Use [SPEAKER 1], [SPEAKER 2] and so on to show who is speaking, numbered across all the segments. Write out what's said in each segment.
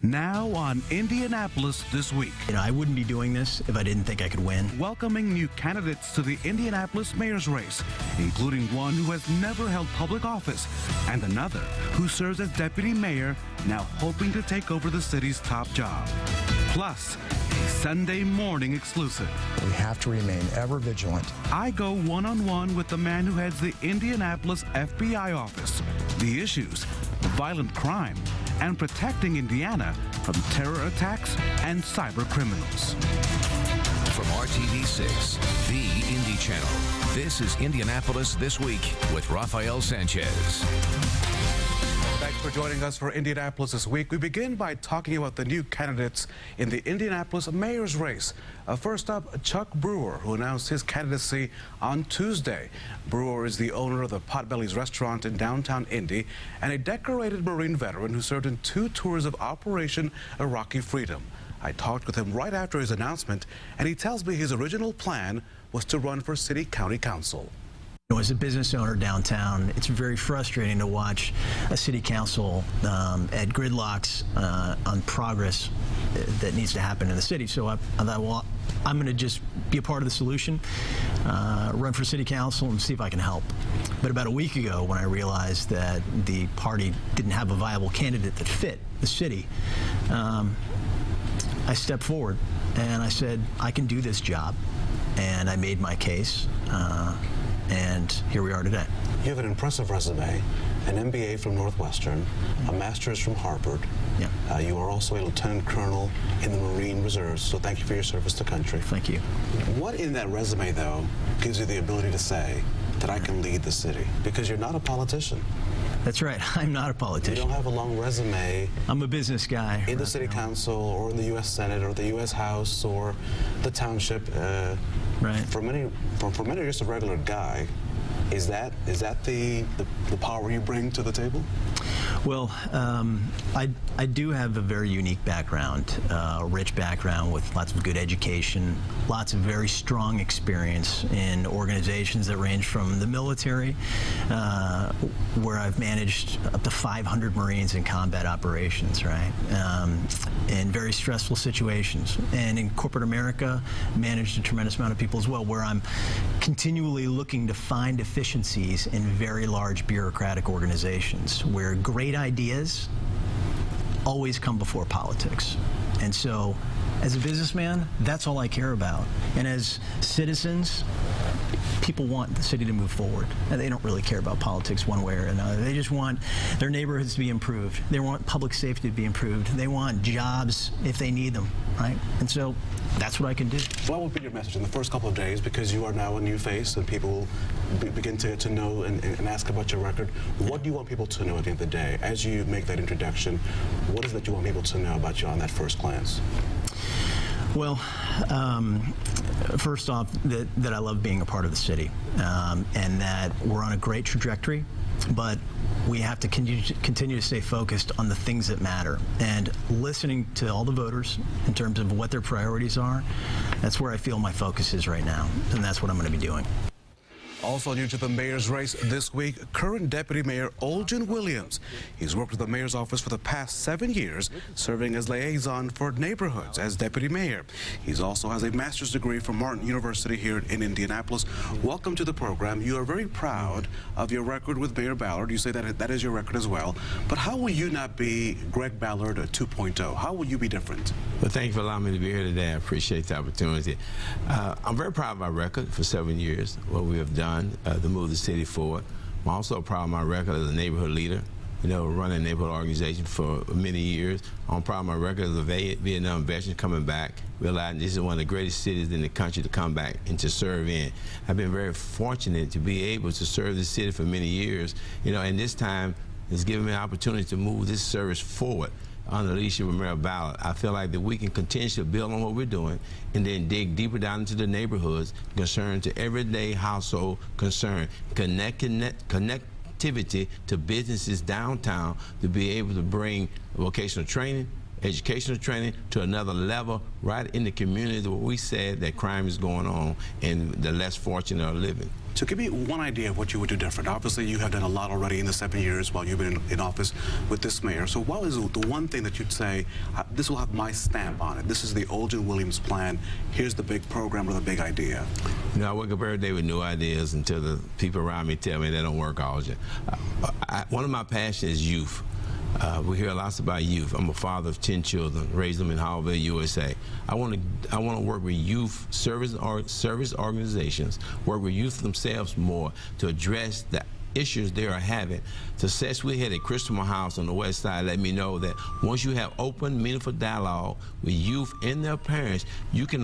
[SPEAKER 1] Now on Indianapolis This Week.
[SPEAKER 2] I wouldn't be doing this if I didn't think I could win.
[SPEAKER 1] Welcoming new candidates to the Indianapolis mayor's race, including one who has never held public office and another who serves as deputy mayor, now hoping to take over the city's top job. Plus, a Sunday morning exclusive.
[SPEAKER 3] We have to remain ever vigilant.
[SPEAKER 1] I go one-on-one with the man who heads the Indianapolis FBI office. The issues, violent crime, and protecting Indiana from terror attacks and cyber criminals.
[SPEAKER 4] From RTV6, the Indy Channel, this is Indianapolis This Week with Rafael Sanchez.
[SPEAKER 1] Thanks for joining us for Indianapolis This Week. We begin by talking about the new candidates in the Indianapolis mayor's race. First up, Chuck Brewer, who announced his candidacy on Tuesday. Brewer is the owner of the Potbelly's restaurant in downtown Indy and a decorated Marine veteran who served in 2 tours of Operation Iraqi Freedom. I talked with him right after his announcement, and he tells me his original plan was to run for city county council.
[SPEAKER 2] As a business owner downtown, it's very frustrating to watch a city council at gridlocks on progress that needs to happen in the city. So I thought, well, I'm going to just be a part of the solution, run for city council and see if I can help. But about a week ago, when I realized that the party didn't have a viable candidate that fit the city, I stepped forward and I said, I can do this job. And I made my case. And here we are today.
[SPEAKER 5] You have an impressive resume, an MBA from Northwestern, a master's from Harvard.
[SPEAKER 2] Yeah.
[SPEAKER 5] You are also a lieutenant colonel in the Marine Reserves, so thank you for your service to country.
[SPEAKER 2] Thank you.
[SPEAKER 5] What in that resume, though, gives you the ability to say that I can lead the city? Because you're not a politician.
[SPEAKER 2] That's right. I'm not a politician.
[SPEAKER 5] You don't have a long resume.
[SPEAKER 2] I'm a business guy.
[SPEAKER 5] In the city council or in the U.S. Senate or the U.S. House or the township.
[SPEAKER 2] Right.
[SPEAKER 5] For many, you're just a regular guy. Is that the power you bring to the table?
[SPEAKER 2] Well, I do have a very unique background, a rich background with lots of good education, lots of very strong experience in organizations that range from the military, where I've managed up to 500 Marines in combat operations, right, in very stressful situations. And in corporate America, managed a tremendous amount of people as well, where I'm continually looking to find efficiencies in very large bureaucratic organizations, where great ideas always come before politics. And so, as a businessman, that's all I care about. And as citizens, people want the city to move forward. And they don't really care about politics one way or another. They just want their neighborhoods to be improved. They want public safety to be improved. They want jobs if they need them, right? And so that's what I can do.
[SPEAKER 5] What would be your message in the first couple of days, because you are now a new face and people begin to know and ask about your record? What do you want people to know at the end of the day? As you make that introduction, what is it that you want people to know about you on that first glance?
[SPEAKER 2] Well, first off, that I love being a part of the city, and that we're on a great trajectory, but we have to continue to stay focused on the things that matter. And listening to all the voters in terms of what their priorities are, that's where I feel my focus is right now, and that's what I'm going to be doing.
[SPEAKER 1] Also new to the mayor's race this week, current Deputy Mayor Olgen Williams. He's worked with the mayor's office for the past 7 years, serving as liaison for neighborhoods as deputy mayor. He also has a master's degree from Martin University here in Indianapolis. Welcome to the program. You are very proud of your record with Mayor Ballard. You say that is your record as well. But how will you not be Greg Ballard 2.0? How will you be different?
[SPEAKER 6] Well, thank you for allowing me to be here today. I appreciate the opportunity. I'm very proud of my record for 7 years, what we have done to move the city forward. I'm also proud of my record as a neighborhood leader, running a neighborhood organization for many years. I'm proud of my record as a Vietnam veteran coming back, realizing this is one of the greatest cities in the country to come back and to serve in. I've been very fortunate to be able to serve this city for many years, and this time it's given me an opportunity to move this service forward under the leadership of Mayor Ballard. I feel like that we can continue to build on what we're doing and then dig deeper down into the neighborhoods, concerned to everyday household concern, connectivity to businesses downtown to be able to bring vocational training, educational training to another level right in the community where we said that crime is going on and the less fortunate are living.
[SPEAKER 5] So give me one idea of what you would do different. Obviously, you have done a lot already in the 7 years while you've been in office with this mayor. So what is the one thing that you'd say, this will have my stamp on it? This is the Olgen Williams plan. Here's the big program or the big idea.
[SPEAKER 6] You know, I wake up every day with new ideas until the people around me tell me they don't work all day. One of my passions is youth. We hear lots about youth. I'm a father of 10 children, raised them in Hallville, USA. I want to work with youth service organizations, work with youth themselves more to address the issues they are having. Success we had at Crystal House on the west side let me know that once you have open, meaningful dialogue with youth and their parents, you can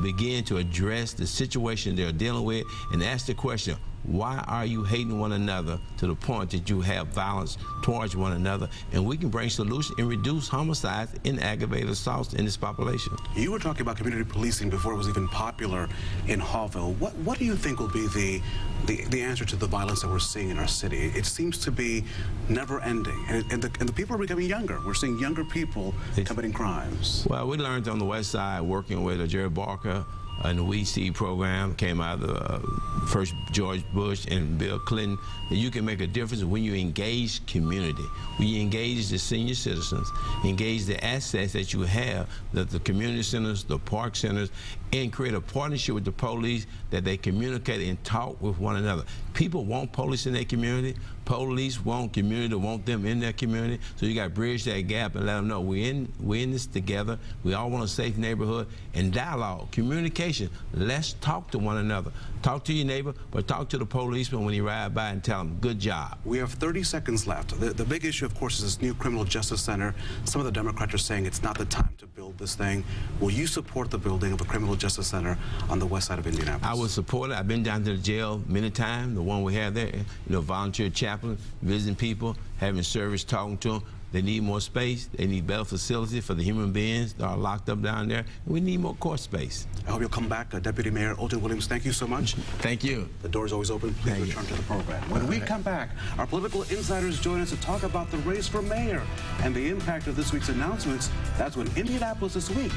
[SPEAKER 6] begin to address the situation they're dealing with and ask the question, why are you hating one another to the point that you have violence towards one another? And we can bring solutions and reduce homicides and aggravated assaults in this population.
[SPEAKER 5] You were talking about community policing before it was even popular in Hallville. What do you think will be the answer to the violence that we're seeing in our city? It seems to be never ending, and the people are becoming younger. We're seeing younger people committing crimes.
[SPEAKER 6] Well, we learned on the west side working with Jerry Barker and the We See program came out of first George Bush and Bill Clinton, that you can make a difference when you engage community, when you engage the senior citizens, engage the assets that you have, the community centers, the park centers, and create a partnership with the police that they communicate and talk with one another. People want police in their community. Police want community to want them in their community. So you got to bridge that gap and let them know we're in this together. We all want a safe neighborhood. And dialogue, communication. Let's talk to one another. Talk to your neighbor, but talk to the policeman when he ride by and tell him, good job.
[SPEAKER 5] We have 30 seconds left. The big issue, of course, is this new criminal justice center. Some of the Democrats are saying it's not the time to build this thing. Will you support the building of a criminal justice center on the west side of Indianapolis?
[SPEAKER 6] I would support it. I've been down to the jail many times, the one we have there, volunteer chaplain, visiting people, having service, talking to them. They need more space. They need better facilities for the human beings that are locked up down there. And we need more court space.
[SPEAKER 5] I hope you'll come back. Deputy Mayor Olgen Williams, thank you so much.
[SPEAKER 6] Thank you.
[SPEAKER 5] The door is always open. Please return to the program. When we come back, our political insiders join us to talk about the race for mayor and the impact of this week's announcements. That's when Indianapolis This Week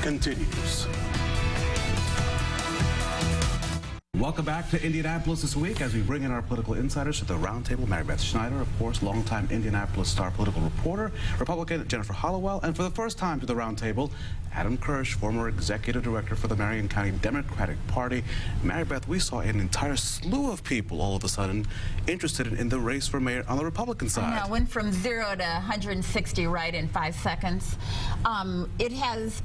[SPEAKER 5] continues. Welcome back to Indianapolis This Week as we bring in our political insiders to the roundtable. Mary Beth Schneider, of course, longtime Indianapolis Star political reporter, Republican Jennifer Hollowell, and for the first time to the roundtable, Adam Kirsch, former executive director for the Marion County Democratic Party. Mary Beth, we saw an entire slew of people all of a sudden interested in the race for mayor on the Republican side.
[SPEAKER 7] I know, went from 0 to 160 right in 5 seconds. It has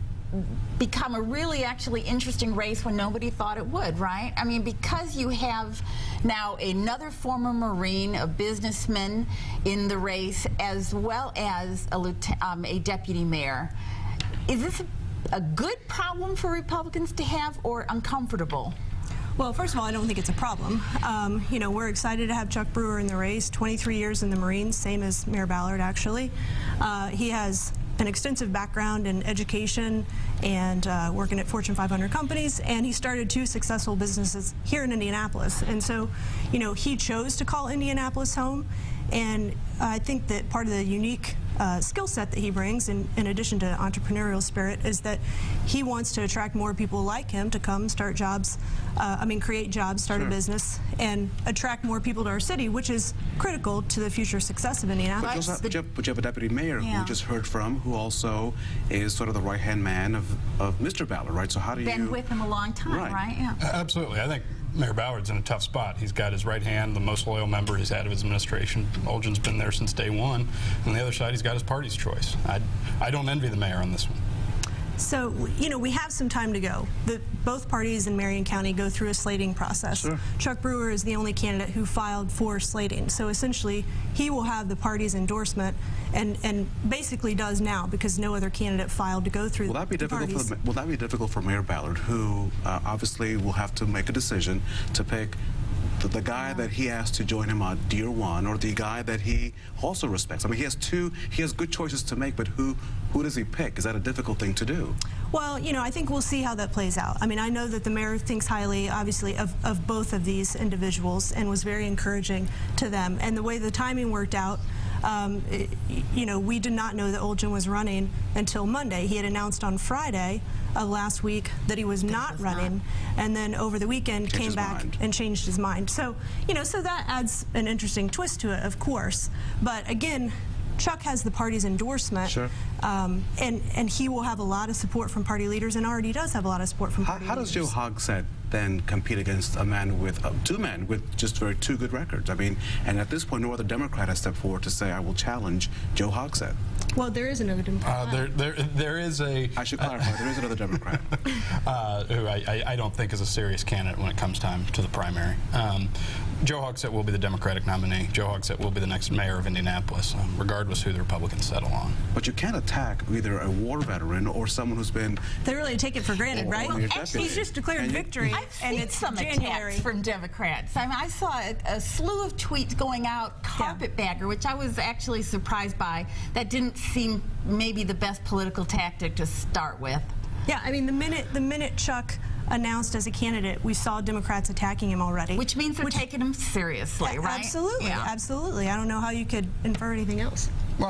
[SPEAKER 7] become a really actually interesting race when nobody thought it would, right? I mean, because you have now another former Marine, a businessman in the race, as well as a deputy mayor. Is this a good problem for Republicans to have, or uncomfortable?
[SPEAKER 8] Well, first of all, I don't think it's a problem. We're excited to have Chuck Brewer in the race, 23 years in the Marines, same as Mayor Ballard, actually. He has an extensive background in education and working at Fortune 500 companies, and he started 2 successful businesses here in Indianapolis. And so, he chose to call Indianapolis home, and I think that part of the unique skill set that he brings, in addition to entrepreneurial spirit, is that he wants to attract more people like him to come start jobs, create jobs, start a business, and attract more people to our city, which is critical to the future success of Indianapolis.
[SPEAKER 5] But you have a deputy mayor who we just heard from, who also is sort of the right-hand man of Mr. Ballard, right? So how do you...
[SPEAKER 7] Been with him a long time, right? Yeah.
[SPEAKER 9] Absolutely. I think Mayor Ballard's in a tough spot. He's got his right hand, the most loyal member he's had of his administration. Olgen's been there since day one. On the other side, he's got his party's choice. I don't envy the mayor on this one.
[SPEAKER 8] So, we have some time to go. Both parties in Marion County go through a slating process.
[SPEAKER 5] Sure.
[SPEAKER 8] Chuck Brewer is the only candidate who filed for slating. So essentially, he will have the party's endorsement and basically does now, because no other candidate filed to go through the parties.
[SPEAKER 5] Will that be difficult for Mayor Ballard, who obviously will have to make a decision to pick the guy that he asked to join him on Deer 1, or the guy that he also respects? I mean, he has good choices to make, but who does he pick? Is that a difficult thing to do?
[SPEAKER 8] Well, I think we'll see how that plays out. I mean, I know that the mayor thinks highly, obviously, of both of these individuals and was very encouraging to them. And the way the timing worked out, You know, we did not know that Olgen was running until Monday. He had announced on Friday of last week that he was not running, and then over the weekend came back and changed his mind. So, you know, so that adds an interesting twist to it, of course. But again, Chuck has the party's endorsement,
[SPEAKER 1] sure.
[SPEAKER 8] And he will have a lot of support from party leaders, and already does have a lot of support from party leaders.
[SPEAKER 5] How does Joe Hogsett then compete against a man with two men with just two good records? I mean, and at this point, no other Democrat has stepped forward to say, I will challenge Joe Hogsett.
[SPEAKER 8] Well, there is another Democrat.
[SPEAKER 9] There is a...
[SPEAKER 5] I should clarify, there is another Democrat.
[SPEAKER 9] Who I don't think is a serious candidate when it comes time to the primary. Joe Hogsett will be the Democratic nominee. Joe Hogsett will be the next mayor of Indianapolis, regardless who the Republicans settle on.
[SPEAKER 5] But you can't attack either a war veteran or someone who's been...
[SPEAKER 8] They really take it for granted, right?
[SPEAKER 5] Well,
[SPEAKER 8] he's just declared victory,
[SPEAKER 7] and
[SPEAKER 8] it's
[SPEAKER 7] some
[SPEAKER 8] January.
[SPEAKER 7] attacks from Democrats. I mean, I saw a slew of tweets going out, carpetbagger, which I was actually surprised by. That didn't seem maybe the best political tactic to start with.
[SPEAKER 8] Yeah, I mean, the minute Chuck announced as a candidate, we saw Democrats attacking him already.
[SPEAKER 7] Which means they're taking him seriously, right?
[SPEAKER 8] Absolutely, absolutely. I don't know how you could infer anything else.
[SPEAKER 9] Well,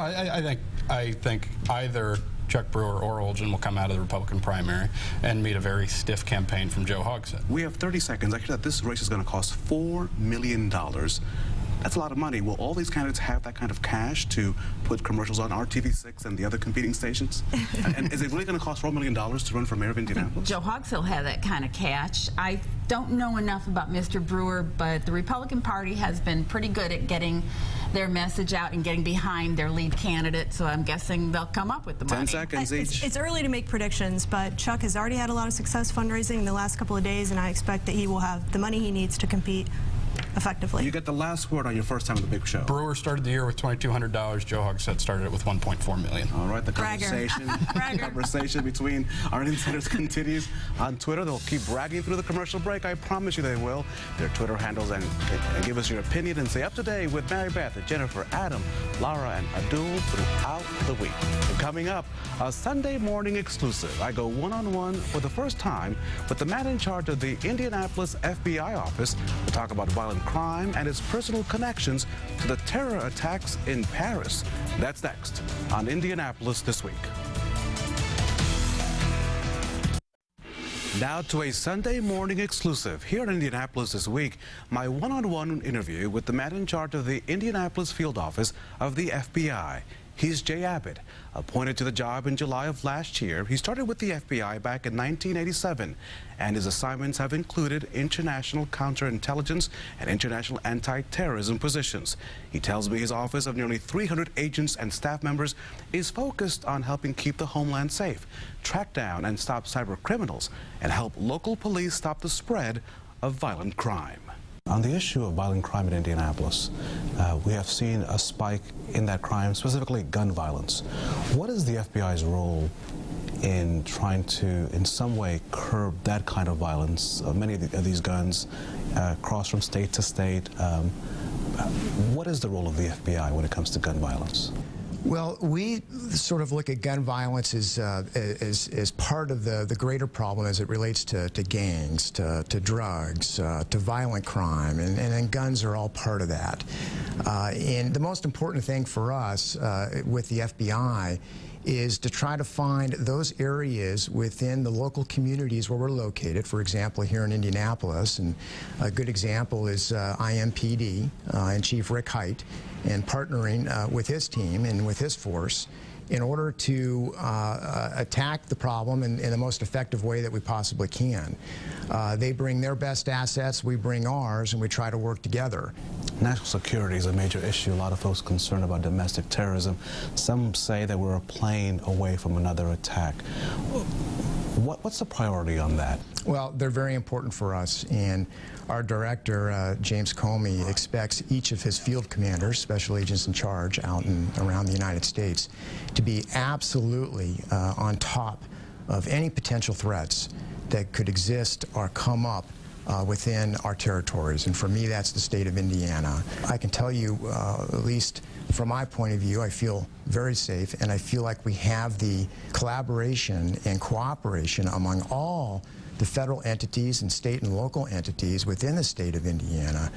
[SPEAKER 9] I think either Chuck Brewer or Olgen will come out of the Republican primary and meet a very stiff campaign from Joe Hogsett.
[SPEAKER 5] We have 30 seconds. I hear that this race is going to cost $4 million. That's a lot of money. Will all these candidates have that kind of cash to put commercials on RTV6 and the other competing stations? And is it really going to cost $4 million to run for mayor of Indianapolis?
[SPEAKER 7] Joe Hogsett will have that kind of cash. I don't know enough about Mr. Brewer, but the Republican Party has been pretty good at getting their message out and getting behind their lead candidate, so I'm guessing they'll come up with the money.
[SPEAKER 5] 10 seconds each.
[SPEAKER 8] It's early to make predictions, but Chuck has already had a lot of success fundraising in the last couple of days, and I expect that he will have the money he needs to compete effectively.
[SPEAKER 5] You get the last word on your first time at the big show.
[SPEAKER 9] Brewer started the year with $2,200. Joe Hogsett started it with $1.4 million.
[SPEAKER 5] All right, the conversation between our insiders continues on Twitter. They'll keep bragging through the commercial break. I promise you they will. Their Twitter handles and give us your opinion and stay up to date with Mary Beth, Jennifer, Adam, Lara, and Abdul throughout the week. And coming up, a Sunday morning exclusive. I go one-on-one for the first time with the man in charge of the Indianapolis FBI office to talk about violent crime and its personal connections to the terror attacks in Paris. That's next on Indianapolis This Week. Now to a Sunday morning exclusive here in Indianapolis This Week, my one-on-one interview with the man in charge of the Indianapolis field office of the FBI. He's Jay Abbott. Appointed to the job in July of last year, he started with the FBI back in 1987, and his assignments have included international counterintelligence and international anti-terrorism positions. He tells me his office of nearly 300 agents and staff members is focused on helping keep the homeland safe, track down and stop cyber criminals, and help local police stop the spread of violent crime. On the issue of violent crime in Indianapolis, we have seen a spike in that crime, specifically gun violence. What is the FBI's role in trying to, in some way, curb that kind of violence? Many of these guns cross from state to state. What is the role of the FBI when it comes to gun violence?
[SPEAKER 3] Well, we sort of look at gun violence as part of the greater problem as it relates to gangs, to drugs, to violent crime, and guns are all part of that. And the most important thing for us with the FBI is to try to find those areas within the local communities where we're located. For example, here in Indianapolis, and a good example is IMPD and Chief Rick Height, and partnering with his team and with his force in order to attack the problem in the most effective way that we possibly can. They bring their best assets, we bring ours, and we try to work together.
[SPEAKER 5] National security is a major issue. A lot of folks concerned about domestic terrorism. Some say that we're a plane away from another attack. What's the priority on that?
[SPEAKER 3] Well, they're very important for us, and our director, James Comey, expects each of his field commanders, special agents in charge out and around the United States, to be absolutely on top of any potential threats that could exist or come up within our territories. And for me, that's the state of Indiana. I can tell you, at least from my point of view, I feel very safe, and I feel like we have the collaboration and cooperation among all the federal entities and state and local entities within the state of Indiana,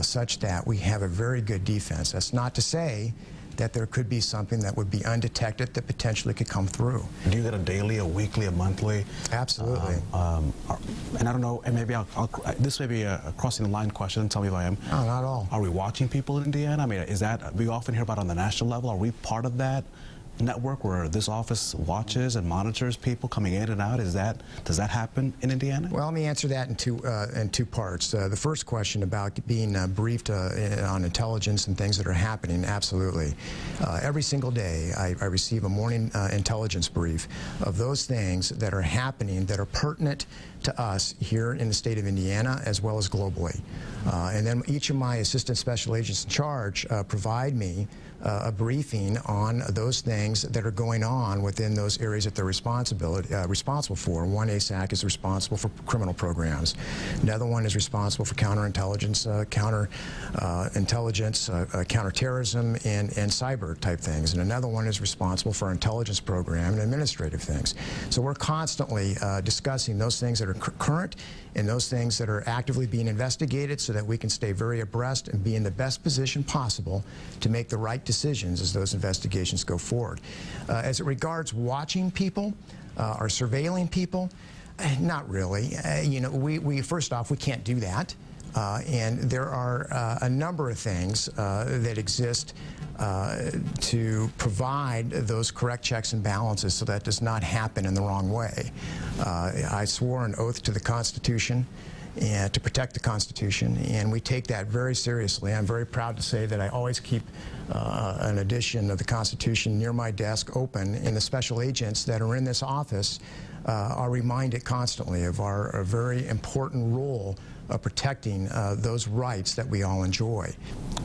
[SPEAKER 3] such that we have a very good defense. That's not to say that there could be something that would be undetected that potentially could come through.
[SPEAKER 5] Do you get a daily, a weekly, a monthly?
[SPEAKER 3] Absolutely.
[SPEAKER 5] And I don't know, and maybe this may be a crossing the line question, tell me if I am.
[SPEAKER 3] No, not at all.
[SPEAKER 5] Are we watching people in Indiana? I mean, is that, we often hear about on the national level, are we part of that network where this office watches and monitors people coming in and out? Does that happen in Indiana?
[SPEAKER 3] Well, let me answer that in two parts. The first question about being briefed on intelligence and things that are happening, absolutely. Every single day I receive a morning intelligence brief of those things that are happening that are pertinent to us here in the state of Indiana as well as globally. And then each of my assistant special agents in charge provide me a briefing on those things that are going on within those areas that they're responsible for. One ASAC is responsible for criminal programs. Another one is responsible for counterintelligence, counterterrorism, and cyber type things. And another one is responsible for our intelligence program and administrative things. So we're constantly discussing those things that are current and those things that are actively being investigated so that we can stay very abreast and be in the best position possible to make the right decisions as those investigations go forward. As it regards watching people or surveilling people, not really. You know, we first off, we can't do that. And there are a number of things that exist to provide those correct checks and balances so that does not happen in the wrong way. I swore an oath to the Constitution and to protect the Constitution, and we take that very seriously. I'm very proud to say that I always keep an edition of the Constitution near my desk open, and the special agents that are in this office are reminded constantly of our very important role of protecting those rights that we all enjoy.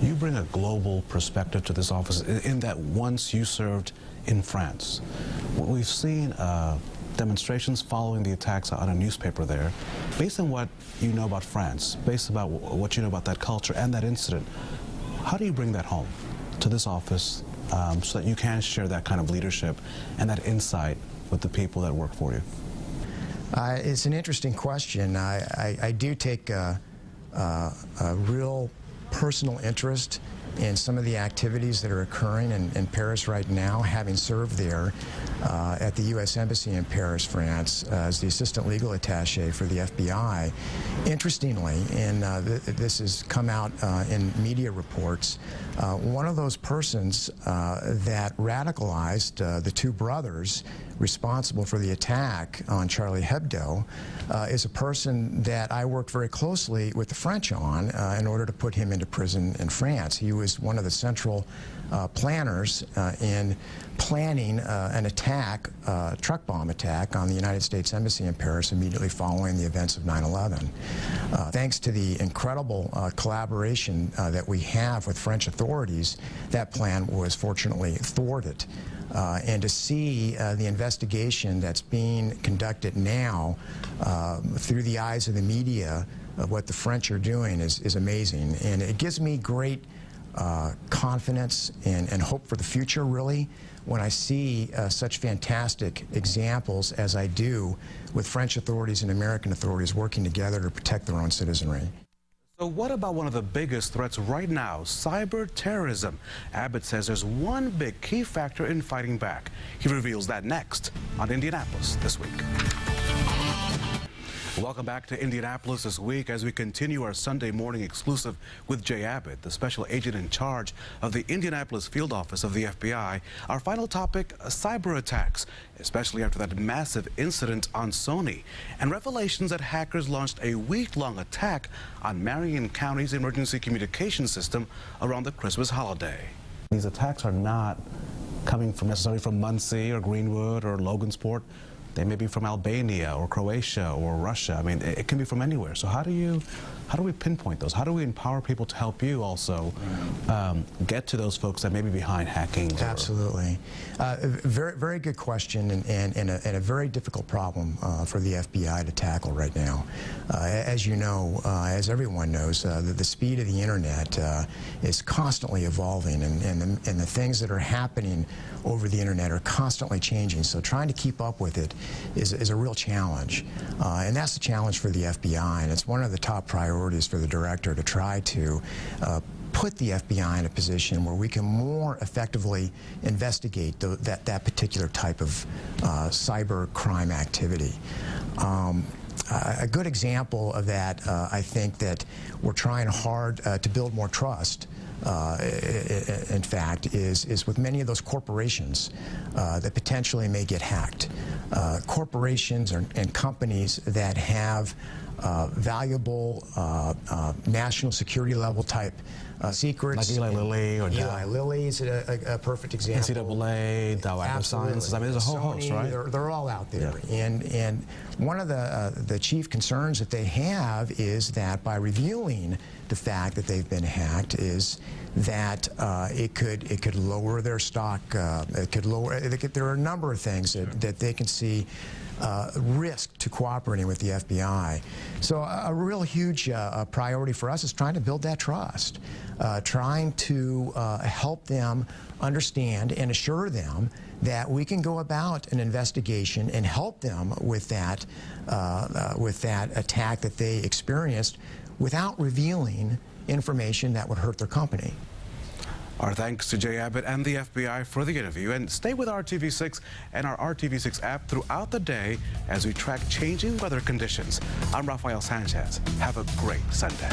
[SPEAKER 5] You bring a global perspective to this office in that once you served in France. We've seen demonstrations following the attacks on a newspaper there. Based on what you know about France, based on what you know about that culture and that incident, how do you bring that home to this office so that you can share that kind of leadership and that insight with the people that work for you?
[SPEAKER 3] It's an interesting question. I do take a real personal interest in some of the activities that are occurring in Paris right now, having served there at the U.S. Embassy in Paris, France, as the assistant legal attaché for the FBI. Interestingly, and this has come out in media reports, one of those persons that radicalized the two brothers responsible for the attack on Charlie Hebdo is a person that I worked very closely with the French on in order to put him into prison in France. He was one of the central planners in planning an attack, truck bomb attack on the United States Embassy in Paris immediately following the events of 9/11. Thanks to the incredible collaboration that we have with French authorities, that plan was fortunately thwarted. And to see the investigation that's being conducted now through the eyes of the media of what the French are doing is amazing. And it gives me great confidence and hope for the future, really, when I see such fantastic examples as I do with French authorities and American authorities working together to protect their own citizenry.
[SPEAKER 1] So what about one of the biggest threats right now, cyber terrorism? Abbott says there's one big key factor in fighting back. He reveals that next on Indianapolis This Week. Welcome back to Indianapolis This Week as we continue our Sunday morning exclusive with Jay Abbott, the special agent in charge of the Indianapolis field office of the FBI. Our final topic, cyber attacks, especially after that massive incident on Sony, and revelations that hackers launched a week-long attack on Marion County's emergency communication system around the Christmas holiday. These attacks are not coming from necessarily from Muncie or Greenwood or Logansport. They may be from Albania or Croatia or Russia. I mean, it can be from anywhere. So how do we pinpoint those? How do we empower people to help you also get to those folks that may be behind hacking?
[SPEAKER 3] Absolutely. Very, very good question and a very difficult problem for the FBI to tackle right now. As you know, as everyone knows, the speed of the internet is constantly evolving, and the things that are happening over the internet are constantly changing. So trying to keep up with it is a real challenge. And that's the challenge for the FBI, and it's one of the top priorities for the director to try to put the FBI in a position where we can more effectively investigate that particular type of cyber crime activity. A good example of that, I think that we're trying hard to build more trust, in fact, is with many of those corporations that potentially may get hacked. Corporations and companies that have valuable national security level type secrets.
[SPEAKER 5] Like Eli Lilly or
[SPEAKER 3] Eli Lilly is a perfect example.
[SPEAKER 5] NCAA, Dow Agro Sciences. I mean, there's a whole host, right?
[SPEAKER 3] They're all out there. Yeah. And one of the chief concerns that they have is that by revealing the fact that they've been hacked is that it could lower their stock. It could lower. There are a number of things that they can see risk to cooperating with the FBI. So a real huge priority for us is trying to build that trust, trying to help them understand and assure them that we can go about an investigation and help them with that attack that they experienced without revealing information that would hurt their company.
[SPEAKER 1] Our thanks to Jay Abbott and the FBI for the interview. And stay with RTV6 and our RTV6 app throughout the day as we track changing weather conditions. I'm Rafael Sanchez. Have a great Sunday.